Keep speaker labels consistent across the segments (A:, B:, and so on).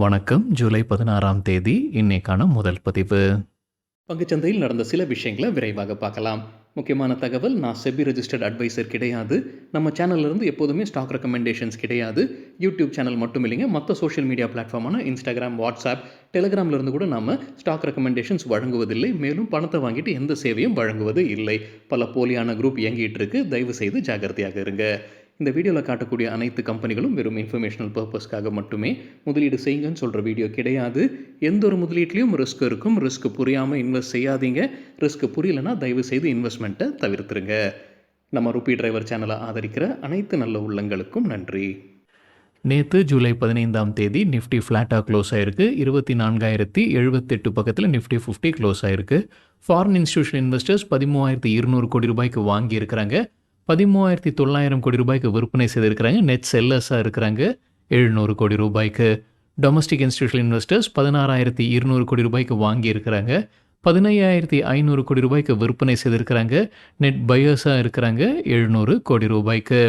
A: வணக்கம். ஜூலை 16ஆம் தேதி இன்னைக்கான முதல் பதிவு.
B: பங்குச்சந்தையில் நடந்த சில விஷயங்களை விரைவாக பார்க்கலாம். முக்கியமான தகவல், நான் செபி ரெஜிஸ்டர்ட் அட்வைசர் கிடையாது. நம்ம சேனல்லேருந்து எப்போதுமே ஸ்டாக் ரெக்கமெண்டேஷன்ஸ் கிடையாது. யூடியூப் சேனல் மட்டும் இல்லைங்க, மற்ற சோஷியல் மீடியா பிளாட்ஃபார்மான இன்ஸ்டாகிராம், வாட்ஸ்அப், டெலிகிராம்லேருந்து கூட நம்ம ஸ்டாக் ரெக்கமெண்டேஷன்ஸ் வழங்குவதில்லை. மேலும் பணத்தை வாங்கிட்டு எந்த சேவையும் வழங்குவது இல்லை. பல போலியான குரூப் இயங்கிட்டு இருக்கு. தயவு செய்து ஜாகிரதையாக இருங்க. இந்த வீடியோவில் காட்டக்கூடிய அனைத்து கம்பெனிகளும் வெறும் இன்ஃபர்மேஷனல் பர்பஸ்க்காக மட்டுமே முதலீடு செய்யுங்கன்னு சொல்கிற வீடியோ கிடையாது. எந்த ஒரு முதலீட்லையும் ரிஸ்க் இருக்கும். ரிஸ்க் புரியாமல் இன்வெஸ்ட் செய்யாதீங்க. ரிஸ்க் புரியலைன்னா தயவு செய்து இன்வெஸ்ட்மெண்ட்டை தவிர்த்துருங்க. நம்ம ருப்பி டிரைவர் சேனலை ஆதரிக்கிற அனைத்து நல்ல உள்ளங்களுக்கும் நன்றி.
A: நேற்று ஜூலை 15ஆம் தேதி நிஃப்டி ஃப்ளாட்டாக க்ளோஸ் ஆயிருக்கு. 24,078 பக்கத்தில் Nifty50 க்ளோஸ் ஆயிருக்கு. ஃபாரின் இன்ஸ்டிடியூஷன் இன்வெஸ்டர்ஸ் 13,200 கோடி ரூபாய்க்கு வாங்கியிருக்கிறாங்க. 13,900 கோடி ரூபாய்க்கு விற்பனை செய்திருக்கிறாங்க. நெட் செல்லர்ஸாக இருக்கிறாங்க 700 கோடி ரூபாய்க்கு. டொமஸ்டிக் இன்ஸ்டிடியூஷனல் இன்வெஸ்டர்ஸ் 16,200 கோடி ரூபாய்க்கு வாங்கியிருக்கிறாங்க. 15,500 கோடி ரூபாய்க்கு விற்பனை செய்திருக்கிறாங்க. நெட் பையர்ஸாக இருக்கிறாங்க 700 கோடி ரூபாய்க்கு.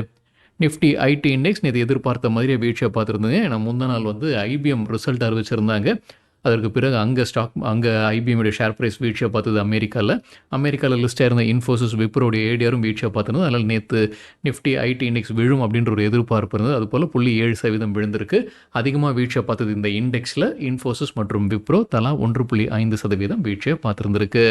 A: நிஃப்டி ஐடி இண்டெக்ஸ் நேற்று எதிர்பார்த்த மாதிரியே வீழ்ச்சியை பார்த்துருந்தேங்க. ஏன்னா முந்தின நாள் ஐபிஎம் ரிசல்ட் அறிவிச்சிருந்தாங்க. அதற்கு பிறகு அங்கே ஐபிஎம்முடைய ஷேர் ப்ரைஸ் வீழ்ச்சியை பார்த்தது. அமெரிக்காவில் லிஸ்ட் ஆயிருந்த இன்ஃபோசிஸ், விப்ரோடைய ஏடிஆரும் வீழ்ச்சியை பார்த்துருந்தது. அதனால் நேற்று நிஃப்டி ஐடி இண்டெக்ஸ் விழும் அப்படின்ற ஒரு எதிர்பார்ப்பு இருந்தது. அதுபோல் 0.7% விழுந்திருக்கு. அதிகமாக வீழ்ச்சியை பார்த்தது இந்த இண்டெக்ஸில் இன்ஃபோசிஸ் மற்றும் விப்ரோ தலா 1.5% வீழ்ச்சியை பார்த்துருந்துருக்கு.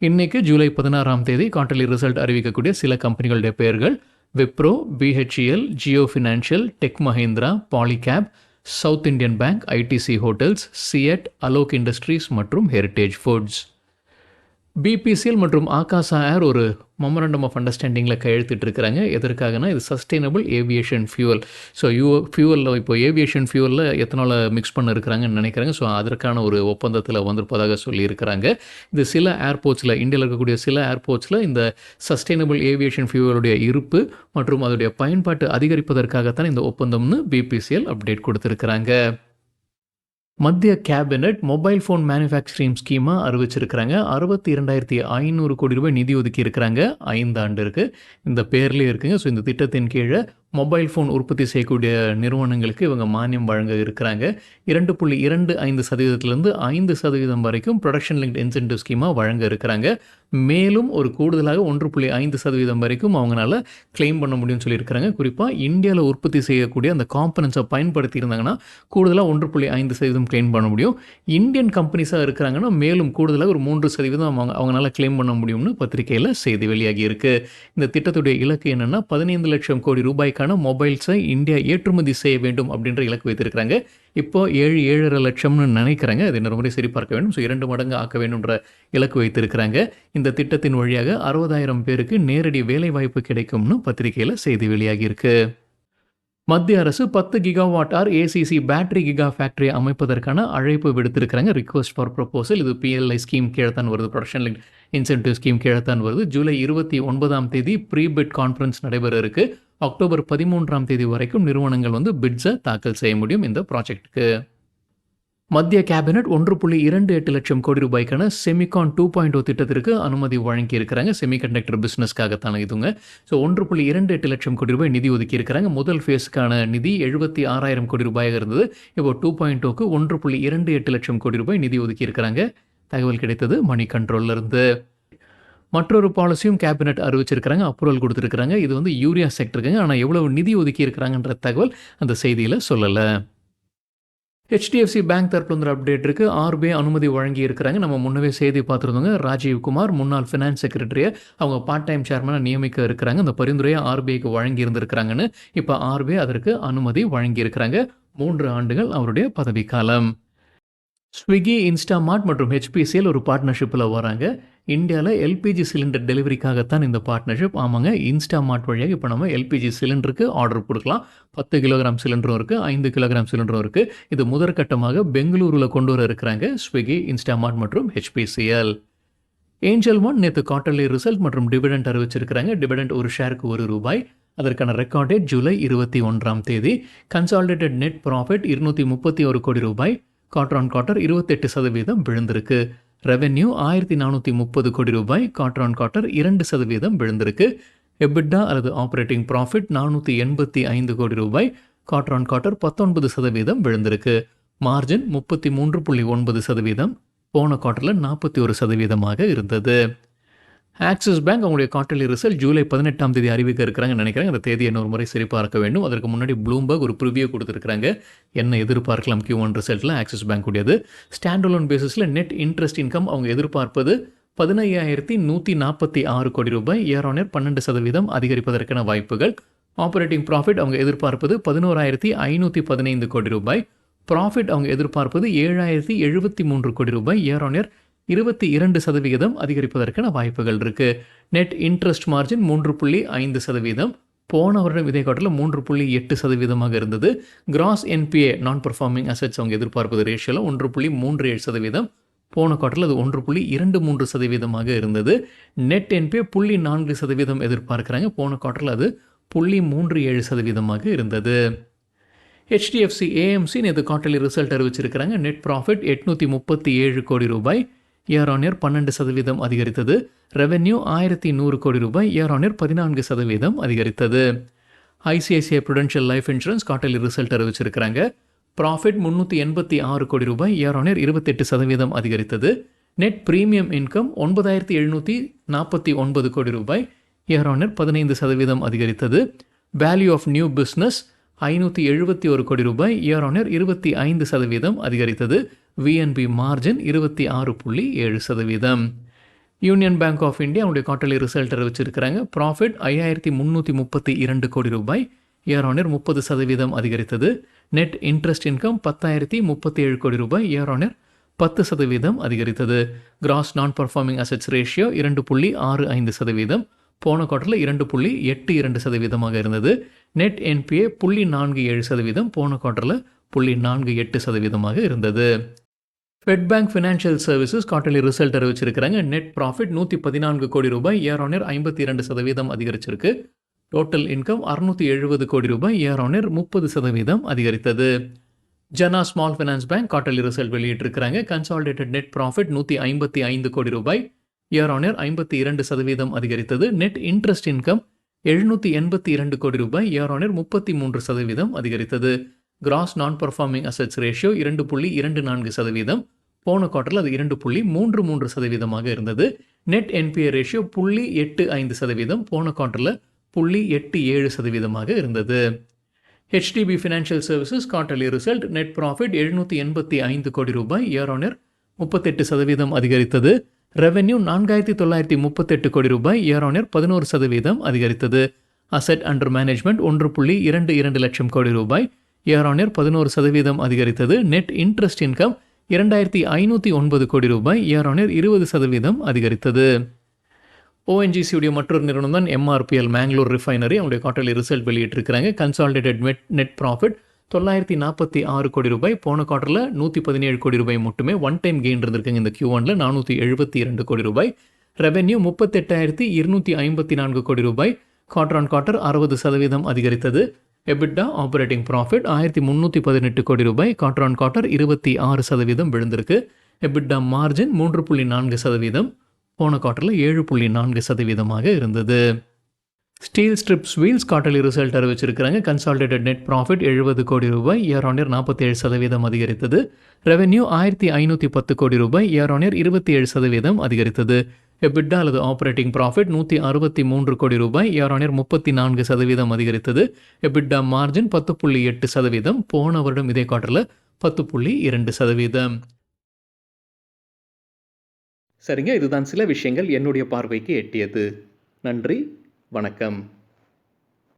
A: இன்றைக்கு ஜூலை 16ஆம் தேதி குவார்ட்டர்லி ரிசல்ட் அறிவிக்கக்கூடிய சில கம்பெனிகளுடைய பெயர்கள்: Wipro, BHEL, Jio Financial, Tech Mahindra, Polycab, South Indian Bank, ITC Hotels, CEAT, Alok Industries மற்றும் ஹெரிட்டேஜ் ஃபுட்ஸ். பிபிசிஎல் மற்றும் ஆகாசா ஏர் ஒரு மெமரண்டம் ஆஃப் அண்டர்ஸ்டாண்டிங்கில் கையெழுத்திட்டு இருக்கிறாங்க. எதற்காகனா இது சஸ்டைனபிள் ஏவியேஷன் ஃபியூவல். ஸோ ஃபியூவலில் இப்போ ஏவியேஷன் ஃபியூவலில் எத்தனால் மிக்ஸ் பண்ண இருக்கிறாங்கன்னு நினைக்கிறாங்க. ஸோ அதற்கான ஒரு ஒப்பந்தத்தில் வந்திருப்பதாக சொல்லியிருக்கிறாங்க. இது சில ஏர்போர்ட்ஸில், இந்தியாவில் இருக்கக்கூடிய சில ஏர்போர்ட்ஸில் இந்த சஸ்டைனபிள் ஏவியேஷன் ஃபியூவலுடைய இருப்பு மற்றும் அதோடைய பயன்பாட்டு அதிகரிப்பதற்காகத்தான் இந்த ஒப்பந்தம்னு பிபிசிஎல் அப்டேட் கொடுத்துருக்கிறாங்க. மத்திய கேபினட் மொபைல் ஃபோன் மேனுஃபேக்சரிங் ஸ்கீமாக அறிவிச்சிருக்கிறாங்க. 62,500 கோடி ரூபாய் நிதி ஒதுக்கி இருக்கிறாங்க 5 ஆண்டிற்கு. இந்த பேர்லேயே இருக்குங்க. ஸோ இந்த திட்டத்தின் கீழே மொபைல் ஃபோன் உற்பத்தி செய்யக்கூடிய நிறுவனங்களுக்கு இவங்க மானியம் வழங்க இருக்கிறாங்க. 2.25%லேருந்து 5% வரைக்கும் ப்ரொடக்ஷன் லிங்க்ட் இன்சென்டிவ் ஸ்கீமாக வழங்க இருக்கிறாங்க. மேலும் ஒரு கூடுதலாக 1.5% வரைக்கும் அவங்களால கிளைம் பண்ண முடியும்னு சொல்லியிருக்கிறாங்க. குறிப்பாக இந்தியாவில் உற்பத்தி செய்யக்கூடிய அந்த காம்பனன்ஸை பயன்படுத்தி இருந்தாங்கன்னா கூடுதலாக 1.5% கிளைம் பண்ண முடியும். இந்தியன் கம்பெனிஸாக இருக்கிறாங்கன்னா மேலும் கூடுதலாக ஒரு 3% அவங்களால கிளைம் பண்ண முடியும்னு பத்திரிகையில் செய்தி வெளியாகி இருக்கு. இந்த திட்டத்துடைய இலக்கு என்னென்னா 15 லட்சம் கோடி ரூபாய்க்கான மொபைல்ஸை இந்தியா ஏற்றுமதி செய்ய வேண்டும் அப்படின்ற இலக்கு வைத்திருக்கிறாங்க. இப்போ 7.5 லட்சம்னு நினைக்கிறாங்க. அது இன்னொரு முறை சரி பார்க்க வேண்டும். ஸோ 2 மடங்கு ஆக்க வேண்டும்ன்ற இலக்கு வைத்திருக்கிறாங்க. இந்த திட்டத்தின் வழியாக 60,000 பேருக்கு நேரடி வேலைவாய்ப்பு கிடைக்கும்னு பத்திரிகையில் செய்தி வெளியாகி இருக்கு. மத்திய அரசு 10 gigawatt R ACC battery giga factory அமைப்பதற்கான அழைப்பு விடுத்திருக்கிறாங்க. Request for proposal. இது பிஎல்ஐ ஸ்கீம் கீழே தான் வருது. ப்ரொடக்ஷன் லிங்க் இன்சென்டிவ் ஸ்கீம் கீழே தான் வருது. ஜூலை 29ஆம் தேதி ப்ரீபிட் கான்ஃபரன்ஸ் நடைபெற இருக்கு. அக்டோபர் 13ஆம் தேதி வரைக்கும் நிறுவனங்கள் பிட்ஸை தாக்கல் செய்ய முடியும் இந்த ப்ராஜெக்ட்டுக்கு. மத்திய கேபினட் 1.28 லட்சம் கோடி ரூபாய்க்கான செமிகான் 2.0 திட்டத்திற்கு அனுமதி வழங்கி இருக்கிறாங்க. செமிகண்டக்டர் பிஸ்னஸ்க்காகத்தான இதுங்க. ஸோ 1.28 லட்சம் கோடி ரூபாய் நிதி ஒதுக்கி இருக்கிறாங்க. முதல் ஃபேஸுக்கான நிதி 76,000 கோடி ரூபாயாக இருந்தது. இப்போ 2.0க்கு 1.28 லட்சம் கோடி ரூபாய் நிதி ஒதுக்கி இருக்கிறாங்க. தகவல் கிடைத்தது மணி கண்ட்ரோல்ல இருந்து. மற்றொரு பாலிசியும் கேபினட் அறிவிச்சிருக்கிறாங்க, அப்ரூவல் கொடுத்துருக்காங்க. இது யூரியா செக்டருக்குங்க. ஆனால் எவ்வளவு நிதி ஒதுக்கி இருக்கிறாங்கன்ற தகவல் அந்த செய்தியில் சொல்லலை. HDFC பேங்க் தரப்புல அப்டேட் இருக்குது. RBI அனுமதி வழங்கி இருக்கிறாங்க. நம்ம முன்னவே செய்தி பார்த்துருந்தோங்க. ராஜீவ்குமார் முன்னாள் ஃபினான்ஸ் செக்ரட்டரியை அவங்க பார்ட் டைம் சேர்மனாக நியமிக்க இருக்கிறாங்க. அந்த பரிந்துரையை RBIக்கு வழங்கி இருந்திருக்கிறாங்கன்னு இப்போ RBI அதற்கு அனுமதி வழங்கி இருக்கிறாங்க. 3 ஆண்டுகள் அவருடைய பதவிக்காலம். ஸ்விக்கி, இன்ஸ்டாமார்ட் மற்றும் HPCL ஒரு பார்ட்னர்ஷிப்பில் வராங்க. இந்தியாவில் LPG சிலிண்டர் டெலிவரிக்காகத்தான் இந்த பார்ட்னர்ஷிப். ஆமாங்க, இன்ஸ்டாமார்ட் வழியாக இப்போ நம்ம LPG சிலிண்டருக்கு ஆர்டர் கொடுக்கலாம். 10 கிலோகிராம் சிலிண்டரும் இருக்குது, 5 கிலோகிராம் சிலிண்டரும் இருக்குது. இது முதற்கட்டமாக பெங்களூரில் கொண்டு வர இருக்கிறாங்க ஸ்விக்கி, இன்ஸ்டாமார்ட் மற்றும் HPCL. ஏஞ்சல் ஒன் நேற்று குவார்ட்டர்லி ரிசல்ட் மற்றும் டிவிடெண்ட் அறிவிச்சிருக்கிறாங்க. டிவிடெண்ட் ஒரு ஷேருக்கு ₹1. அதற்கான ரெக்கார்ட் டேட் ஜூலை 21ஆம் தேதி. கன்சாலிடேட்டட் நெட் ப்ராஃபிட் 231 கோடி ரூபாய். குவார்டர் ஆன் குவார்ட்டர் 28% விழுந்திருக்கு. ரெவென்யூ 1,430 கோடி ரூபாய். குவார்டர் ஆன் குவார்ட்டர் 2% விழுந்திருக்கு. எபிட்டா அல்லது ஆப்ரேட்டிங் ப்ராஃபிட் 485 கோடி ரூபாய். குவார்டர் ஆன் குவார்ட்டர் 19% விழுந்திருக்கு. மார்ஜின் 33.9%, போன குவார்ட்டரில் 41% இருந்தது. ஆக்சிஸ் பேங்க் அவங்களுடைய குவார்ட்டர்லி ரிசல்ட் ஜூலை 18ஆம் தேதி அறிவிக்க இருக்கிறாங்கன்னு நினைக்கிறேன். அந்த தேதியை இன்னொரு முறை சரிபார்க்க வேண்டும். அதற்கு முன்னாடி ப்ளூம்பர்க் ஒரு ப்ரிவியூ கொடுத்துருக்காங்க. என்ன எதிர்பார்க்கலாம் Q1 ரிசல்ட்டில் ஆக்சிஸ் பேங்க் உடையது. ஸ்டாண்டலோன் பேசிஸில் நெட் இன்ட்ரெஸ்ட் இன்கம் அவங்க எதிர்பார்ப்பது 15,146 கோடி ரூபாய், இயர் ஆன் இயர் 12% அதிகரிப்பதற்கான வாய்ப்புகள். ஆப்பரேட்டிங் ப்ராஃபிட் அவங்க எதிர்பார்ப்பது 11,515 கோடி ரூபாய். ப்ராஃபிட் அவங்க எதிர்பார்ப்பது 7,073 கோடி ரூபாய், இயர் ஆன் இயர் 22% அதிகரிப்பதற்கான வாய்ப்புகள் இருக்கு. நெட் இன்ட்ரெஸ்ட் மார்ஜின் 3.5%, போன வருடம் இதே குவார்ட்டரில் 3.8% இருந்தது. கிராஸ் NPA நான் பர்ஃபார்மிங் அசெட்ஸ் அவங்க எதிர்பார்ப்பது ரேஷியோவில் 1.37%, போன குவார்ட்டரில் அது 1.23% இருந்தது. நெட் NPA 0.4% எதிர்பார்க்குறாங்க, போன குவார்ட்டரில் அது 0.37% இருந்தது. HDFC AMC நேற்று குவார்ட்டர்லி ரிசல்ட் அறிவிச்சிருக்கிறாங்க. நெட் ப்ராஃபிட் 837 கோடி ரூபாய், இயர் ஆன் இயர் 12% அதிகரித்தது. ரெவென்யூ 1,100 கோடி ரூபாய், இயர் ஆன் இயர் 14% அதிகரித்தது. ICICI Prudential life insurance quarterly result அறிவிச்சிருக்கிறாங்க. ப்ராஃபிட் 386 கோடி ரூபாய், இயர் ஆன் இயர் 28% அதிகரித்தது. நெட் பிரீமியம் இன்கம் 9,749 கோடி ரூபாய், இயர் ஆன் இயர் 15% அதிகரித்தது. வேல்யூ ஆஃப் நியூ பிஸ்னஸ் 571 கோடி ரூபாய், இயர் ஆன் இயர் 25% அதிகரித்தது. VNB margin 26.7%. Union Bank of India quarterly quarterly result அறிவிச்சிருக்கிறாங்க. ப்ராஃபிட் 5,332 கோடி ரூபாய், இயர் ஆன் இயர் 30% அதிகரித்தது. நெட் இன்ட்ரெஸ்ட் இன்கம் 10,037 கோடி ரூபாய், இயர் ஆன் இயர் 10% அதிகரித்தது. கிராஸ் நான் பர்ஃபார்மிங் அசெட்ஸ் ரேஷியோ 2.65%, போன குவார்ட்டரில் 2.82% இருந்தது. நெட் NPA 0.47%, போன குவார்ட்டரில் 0.48% இருந்தது. Fedbank Financial Services quarterly result அறிவிச்சிருக்கிறாங்க. நெட் ப்ராஃபிட் 114 கோடி ரூபாய், இயர் ஆன் இயர் 52% அதிகரிச்சிருக்கு. டோட்டல் இன்கம் 670 கோடி ரூபாய், இயர் ஆன் இயர் 30% அதிகரித்தது. Jana Small Finance Bank quarterly result வெளியிட்டிருக்கிறாங்க. கன்சாலிடேட்டட் நெட் ப்ராஃபிட் 155 கோடி ரூபாய், இயர் ஆன் இயர் 52% அதிகரித்தது. நெட் இன்ட்ரெஸ்ட் இன்கம் 782 கோடி ரூபாய், இயர் ஆன் இயர் 33% அதிகரித்தது. கிராஸ் நான் பர்ஃபார்மிங் அசெட்ஸ் ரேஷியோ 2.24%, போன குவார்ட்டரில் அது 2.33% இருந்தது. நெட் NPA ரேஷியோ 0.85%, போன குவார்ட்டரில் 0.87% இருந்தது. HDB Financial Services quarterly result net profit 785 கோடி ரூபாய், இயர் ஆன் இயர் 38% அதிகரித்தது. ரெவென்யூ 4,938 கோடி ரூபாய், இயர் ஆன் இயர் 11% அதிகரித்தது. அசெட் அண்டர் மேனேஜ்மெண்ட் 1.22 லட்சம் கோடி ரூபாய், இயர் ஆன் இயர் 11% அதிகரித்தது. நெட் இன்ட்ரெஸ்ட் இன்கம் 2,509 கோடி ரூபாய், இயர் ஆன் இயர் 20% அதிகரித்தது. ONGC உடைய மற்றொரு நிறுவனம் தான் MRPL மேங்களூர் ரிஃபைனரி, அவங்களுடைய குவார்ட்டர்லி ரிசல்ட் வெளியிட்டிருக்கிறாங்க. கன்சாலிடேட்டட் நெட் ப்ராஃபிட் 946 கோடி ரூபாய், போன குவார்ட்டரில் 117 கோடி ரூபாய் மட்டுமே ஒன் டைம் கெயின் இருந்திருக்குங்க. இந்த Q1ல் 472 கோடி ரூபாய். ரெவென்யூ 38,254 கோடி ரூபாய், குவார்ட்டர் ஆன் குவார்ட்டர் 60% அதிகரித்தது. எபிட்டா ஆப்பரேட்டிங் ப்ராஃபிட் 1,318 கோடி ரூபாய், குவார்ட்டர் ஆன் குவார்ட்டர் 26% விழுந்திருக்கு. எபிட்டா மார்ஜின் 3.4%, போன குவார்ட்டரில் 7.4% இருந்தது. Steel Strips Wheels quarterly result அறிவிச்சிருக்கிறாங்க. கன்சாலிடேட்டட் நெட் ப்ராஃபிட் 70 கோடி ரூபாய், இயர் ஆன் இயர் 47% அதிகரித்தது. ரெவென்யூ 1,510 கோடி ரூபாய், இயர் ஆன் இயர் 27% அதிகரித்தது. எபிட்டா அல்லது ஆப்பரேட்டிங் ப்ராஃபிட் 163 கோடி ரூபாய், இயர் ஆன் இயர் 34% அதிகரித்தது. எபிட்டா மார்ஜின் 10.8%, போன வருடம் இதே குவார்ட்டரில் 10.2%.
B: சரிங்க, இதுதான் சில விஷயங்கள் என்னுடைய பார்வைக்கு எட்டியது. நன்றி, வணக்கம்.